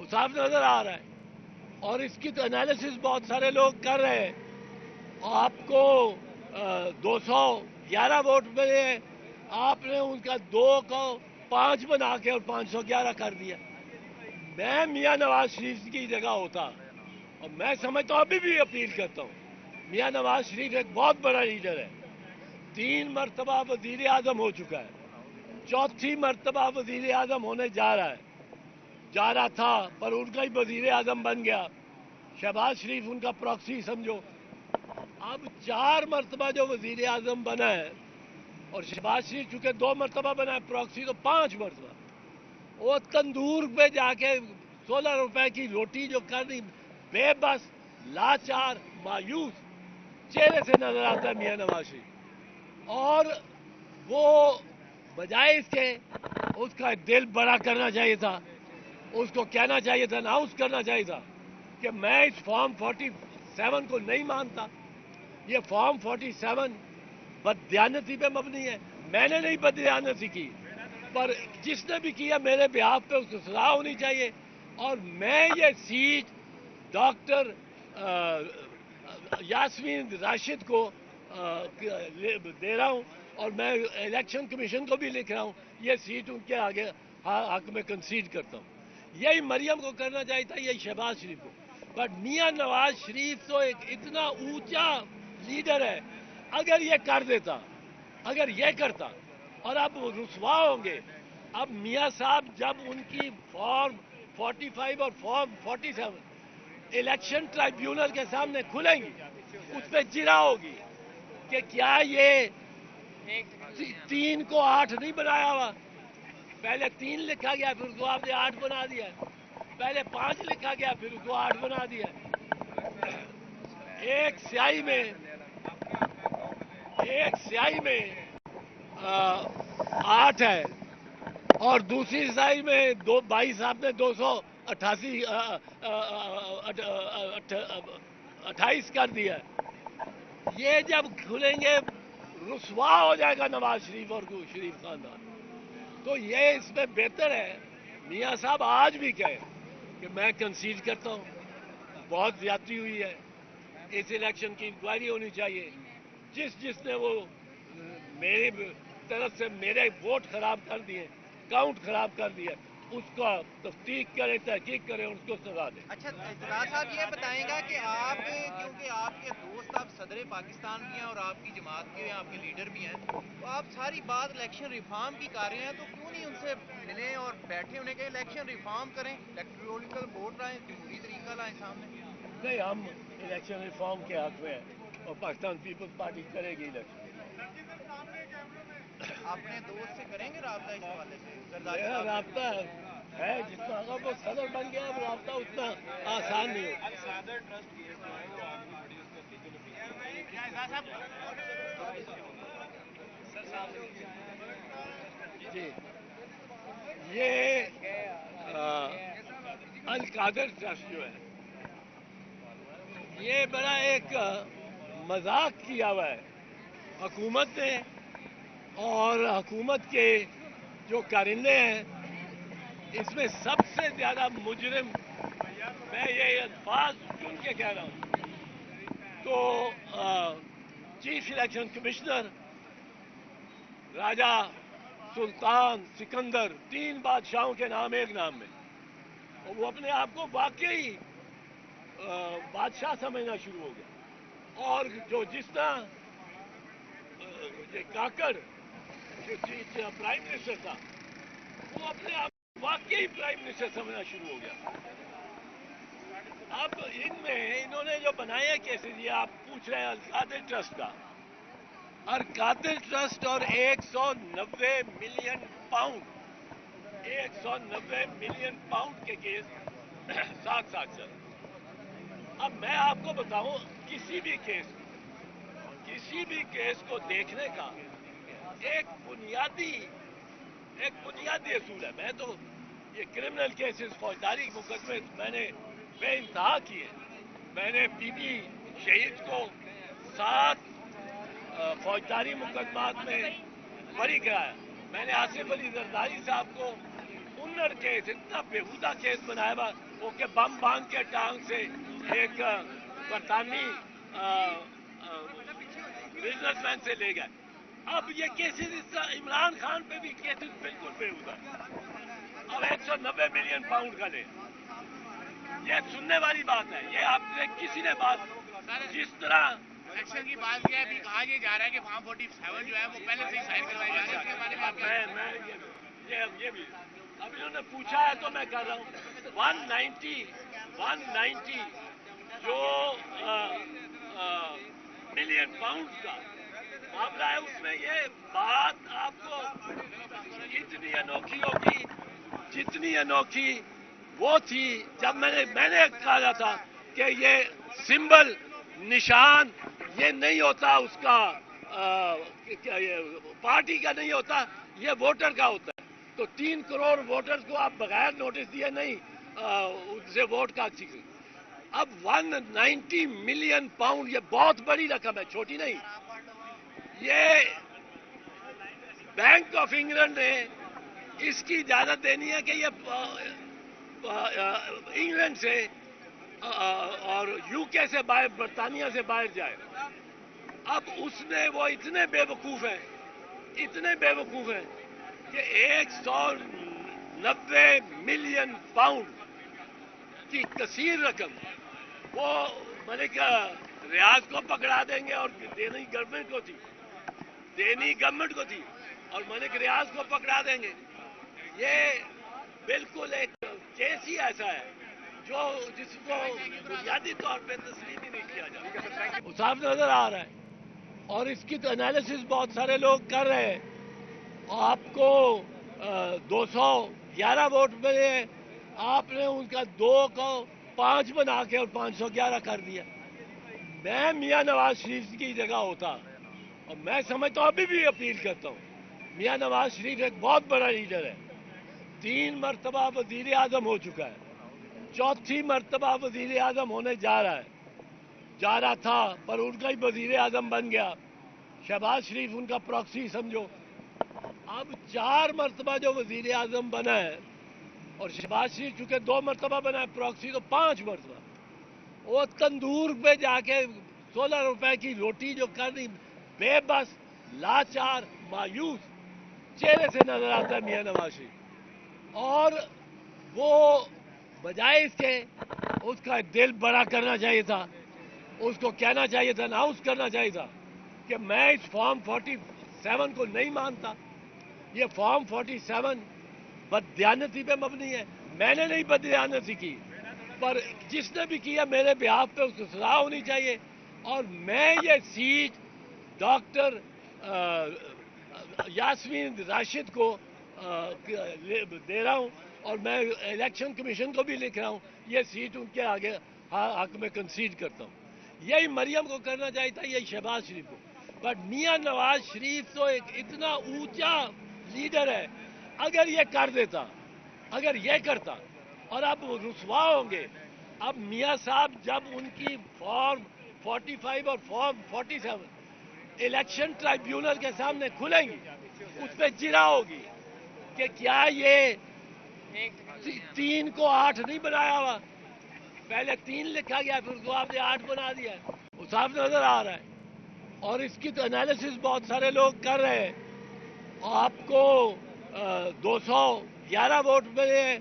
साफ नजर आ रहा है। और इसकी तो एनालिसिस बहुत सारे लोग कर रहे हैं। आपको 211 वोट मिले, आपने उनका 2 को 5 बना के और 511 कर दिया। मैं मियां नवाज शरीफ की जगह होता, और मैं समझता हूं, अभी भी अपील करता हूं, मियां नवाज शरीफ एक बहुत बड़ा लीडर है, 3 मरतबा वजीर आजम हो चुका है, 4थी मरतबा वजीर आजम होने जा रहा था, पर उनका ही वजीर आजम बन गया। शहबाज शरीफ उनका प्रॉक्सी समझो। अब 4 मरतबा जो वजीर आजम बना है, और शहबाज शरीफ चूंकि 2 मरतबा बना है प्रॉक्सी, तो 5 मरतबा वो तंदूर पे जाके 16 रुपए की रोटी जो कर दी, बेबस, लाचार, मायूस चेहरे से नजर आता है मियां नवाज शरीफ। और वो बजाय इसके उसका दिल बड़ा करना चाहिए था, उसको कहना चाहिए था, अनाउंस करना चाहिए था कि मैं इस फॉर्म 47 को नहीं मानता। ये फॉर्म 47 बददियानती पे मबनी है। मैंने नहीं बददियानती की, पर जिसने भी किया मेरे बिहाफ पे उसको सजा होनी चाहिए। और मैं ये सीट डॉक्टर यास्मीन राशिद को दे रहा हूं, और मैं इलेक्शन कमीशन को भी लिख रहा हूं, ये सीट उनके आगे हक में कंसीड करता हूं। यही मरियम को करना चाहिए था, यही शहबाज शरीफ को। बट मियां नवाज शरीफ तो एक इतना ऊंचा लीडर है, अगर ये कर देता, अगर ये करता, और अब रुसवा होंगे। अब मियां साहब जब उनकी फॉर्म 45 और फॉर्म 47 इलेक्शन ट्राइब्यूनल के सामने खुलेंगी, उस पर जिरा होगी कि क्या ये 3 को 8 नहीं बनाया हुआ। पहले 3 लिखा गया, फिर उसको आपने 8 बना दिया। पहले 5 लिखा गया, फिर उसको 8 बना दिया। एक स्याही में 8 है, और दूसरी स्याही में 22 आपने 228 कर दिया। ये जब खुलेंगे रुसवा हो जाएगा नवाज शरीफ और शरीफ खानदान। तो ये इसमें बेहतर है मियां साहब आज भी कहें कि मैं कंसीड करता हूं, बहुत ज्यादती हुई है, इस इलेक्शन की इंक्वायरी होनी चाहिए। जिसने वो मेरी तरफ से मेरे वोट खराब कर दिए, काउंट खराब कर दिया, उसका तफ्तीक करे, तहकीक करे, उसको सजा दे। अच्छा इजलास साहब ये बताएंगा कि आप, क्योंकि आपके दोस्त आप सदर पाकिस्तान भी हैं और आपकी जमात के आपके लीडर भी हैं, तो आप सारी बात इलेक्शन रिफॉर्म की कर रहे हैं, तो क्यों नहीं उनसे मिलें और बैठे उन्हें कहें इलेक्शन रिफॉर्म करें, इलेक्ट्रोनिकल वोट लाएं, जमहूरी तरीका लाएं सामने। नहीं, हम इलेक्शन रिफॉर्म के हक में हैं, और पाकिस्तान पीपल्स पार्टी करेगी इलेक्शन। अपने दोस्त से करेंगे राब्ता इस हवाले से? मेरा राब्ता है जितना, अगर वो सदर बन गया, अब राब्ता उतना आसान नहीं हो। जी, ये अल कादर ट्रस्ट जो है, ये बड़ा एक मजाक किया हुआ है हुकूमत ने, और हुकूमत के जो कारिंदे हैं, इसमें सबसे ज्यादा मुजरिम, मैं ये अल्फाज चुन के कह रहा हूं, तो चीफ इलेक्शन कमिश्नर राजा सुल्तान सिकंदर, 3 बादशाहों के नाम एक नाम में, और वो अपने आप को वाकई बादशाह समझना शुरू हो गया। और जो जिस तरह काकड़ जो प्राइम मिनिस्टर था, वो अपने आप वाकई प्राइम मिनिस्टर समझना शुरू हो गया। अब इनमें इन्होंने जो बनाया केसेस, ये आप पूछ रहे हैं अलकादिर ट्रस्ट का, अलकादिर ट्रस्ट और 190 मिलियन पाउंड, 190 मिलियन पाउंड के केस साथ साथ चल। अब मैं आपको बताऊं, किसी भी केस को देखने का एक बुनियादी असूल है। मैं तो ये क्रिमिनल केसेस, फौजदारी मुकदमे मैंने बेइंतहा किए। मैंने बीबी शहीद को 7 फौजदारी मुकदमात में बरी कराया। मैंने आसिफ अली जरदारी साहब को ऑनर केस, इतना बेहुदा केस बनाया हुआ, वो के बम बांध के टांग से एक बरतानी बिजनेसमैन से ले गए। अब ये केसेस इमरान खान पे भी केसेस बिल्कुल बेहुदा। अब 190 मिलियन पाउंड का ले, ये सुनने वाली बात है। ये आपने किसी ने बात जिस तरह इलेक्शन की बात किया है, अभी कहा ये जा रहा है कि फॉर्म 47 जो है वो पहले से ही साइन करवाए जा रहे हैं, इसके बारे में आप क्या ये भी अब इन्होंने पूछा है तो मैं कर रहा हूँ। 190 जो मिलियन पाउंड का मामला है, उसमें ये बात आपको इतनी अनोखी होगी जितनी अनोखी वो थी जब मैंने कहा था कि ये सिंबल निशान ये नहीं होता, उसका पार्टी का नहीं होता, ये वोटर का होता है। तो 3 करोड़ वोटर्स को आप बगैर नोटिस दिए नहीं उनसे वोट का चीज। अब 190 मिलियन पाउंड ये बहुत बड़ी रकम है, छोटी नहीं। ये बैंक ऑफ इंग्लैंड ने इसकी इजाजत देनी है कि ये इंग्लैंड से और यूके से बाहर, बरतानिया से बाहर जाए। अब उसने वो इतने बेवकूफ हैं कि 190 मिलियन पाउंड की कसीर रकम वो मलिक रियाज को पकड़ा देंगे और देनी गवर्नमेंट को थी और मलिक रियाज को पकड़ा देंगे। ये बिल्कुल एक केस ही ऐसा है जिसको बुनियादी तौर पे तस्लीम ही नहीं किया जाता। वो साफ नजर आ रहा है और इसकी तो एनालिसिस बहुत सारे लोग कर रहे हैं। आपको 211 वोट मिले, आपने उनका 2 को 5 बना के और 511 कर दिया। मैं मियां नवाज शरीफ की जगह होता और मैं समझता हूं, अभी भी अपील करता हूं, मियां नवाज शरीफ एक बहुत बड़ा लीडर है। 3 मरतबा वजीर आजम हो चुका है, 4थी मरतबा वजीर आजम होने जा रहा था पर उनका ही वजीर आजम बन गया। शहबाज शरीफ उनका प्रॉक्सी समझो। अब 4 मरतबा जो वजीर आजम बना है और शहबाज शरीफ चूंकि 2 मरतबा बना है प्रॉक्सी, तो 5 मरतबा वो तंदूर पे जाके 16 रुपए की रोटी जो कर दी, बेबस, लाचार, मायूस चेहरे से नजर आता है मियां नवाज शरीफ। और वो बजाय इसके उसका दिल बड़ा करना चाहिए था, उसको कहना चाहिए था, अनाउंस करना चाहिए था कि मैं इस फॉर्म 47 को नहीं मानता। ये फॉर्म 47 बददियानती पे मबनी है। मैंने नहीं बददियानती की, पर जिसने भी किया मेरे बिहाफ पे उसको सजा होनी चाहिए। और मैं ये सीट डॉक्टर यास्मीन राशिद को दे रहा हूं और मैं इलेक्शन कमीशन को भी लिख रहा हूं, ये सीट उनके आगे हक में कंसीड करता हूं। यही मरियम को करना चाहिए था, यही शहबाज शरीफ को। बट मियां नवाज शरीफ तो एक इतना ऊंचा लीडर है, अगर ये कर देता, अगर ये करता, और अब रुसवा होंगे। अब मियां साहब जब उनकी फॉर्म 45 और फॉर्म 47 इलेक्शन ट्राइब्यूनल के सामने खुलेंगी, उस पर जिरा होगी कि क्या ये 3 को 8 नहीं बनाया हुआ, पहले 3 लिखा गया फिर उसको आपने 8 बना दिया। वो साफ नजर आ रहा है और इसकी तो एनालिसिस बहुत सारे लोग कर रहे हैं। आपको 211 वोट मिले,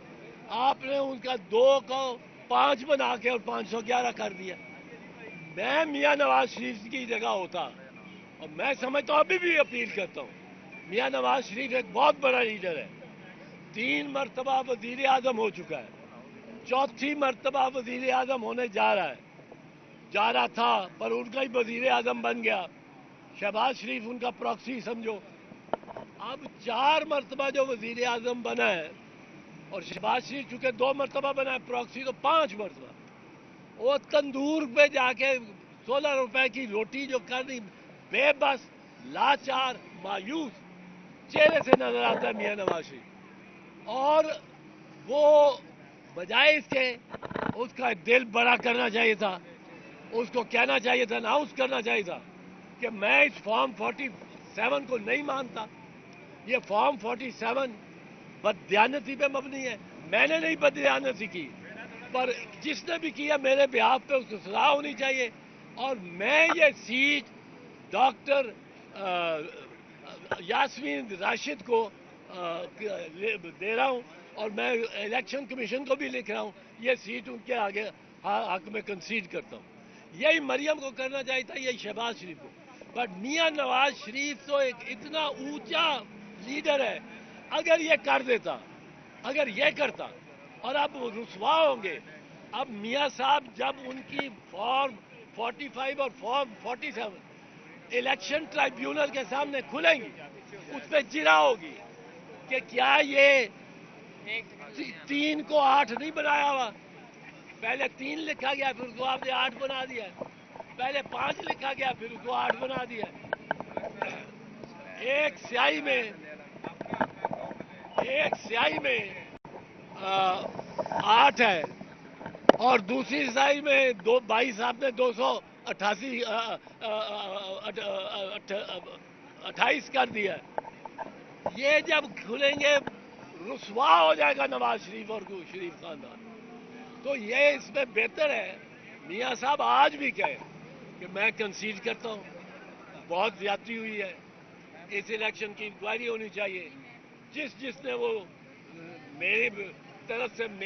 आपने उनका 2 को 5 बना के और 511 कर दिया। मैं मियां नवाज शरीफ की जगह होता और मैं समझता हूं, अभी भी अपील करता हूं, मियां नवाज शरीफ एक बहुत बड़ा लीडर है। 3 मरतबा वजीर आजम हो चुका है, 4थी मरतबा वजीर आजम होने जा रहा था पर उनका ही वजीर आजम बन गया। शहबाज शरीफ उनका प्रॉक्सी समझो। अब 4 मरतबा जो वजीर आजम बना है और शहबाज शरीफ चूंकि 2 मरतबा बना है प्रॉक्सी, तो 5 मरतबा वो तंदूर पे जाके 16 रुपए की रोटी जो कर दी, बेबस, लाचार, मायूस चेहरे से नजर आता है मियां नवाज शरीफ। और वो बजाय इसके उसका दिल बड़ा करना चाहिए था, उसको कहना चाहिए था, अनाउंस करना चाहिए था कि मैं इस फॉर्म 47 को नहीं मानता। ये फॉर्म 47 बददियानती पे मबनी है। मैंने नहीं बददियानती की, पर जिसने भी किया मेरे बिहाफ पे उसको सजा होनी चाहिए। और मैं ये सीट डॉक्टर यास्मीन राशिद को दे रहा हूँ, और मैं इलेक्शन कमीशन को भी लिख रहा हूँ ये सीट उनके आगे हक में कंसीड करता हूँ। यही मरियम को करना चाहिए था, यही शहबाज शरीफ को। बट मियां नवाज शरीफ तो एक इतना ऊंचा लीडर है, अगर ये कर देता, अगर ये करता, और अब वो रुसवा होंगे। अब मियां साहब जब उनकी फॉर्म 45 और फॉर्म 47 इलेक्शन ट्राइब्यूनल के सामने खुलेंगी, उस पर जिरा होगी कि क्या ये 3 को 8 नहीं बनाया हुआ। पहले 3 लिखा गया, फिर उसको आपने 8 बना दिया। पहले 5 लिखा गया, फिर उसको 8 बना दिया। एक स्याही में 8 है, और दूसरी स्याही में भाई साहब ने 228 कर दिया। ये जब खुलेंगे रुसवा हो जाएगा नवाज शरीफ और शरीफ खानदान। तो ये इसमें बेहतर है मियां साहब आज भी कहें कि मैं कंसीड करता हूँ, बहुत ज्यादती हुई है, इस इलेक्शन की इंक्वायरी होनी चाहिए। जिसने वो मेरी तरफ से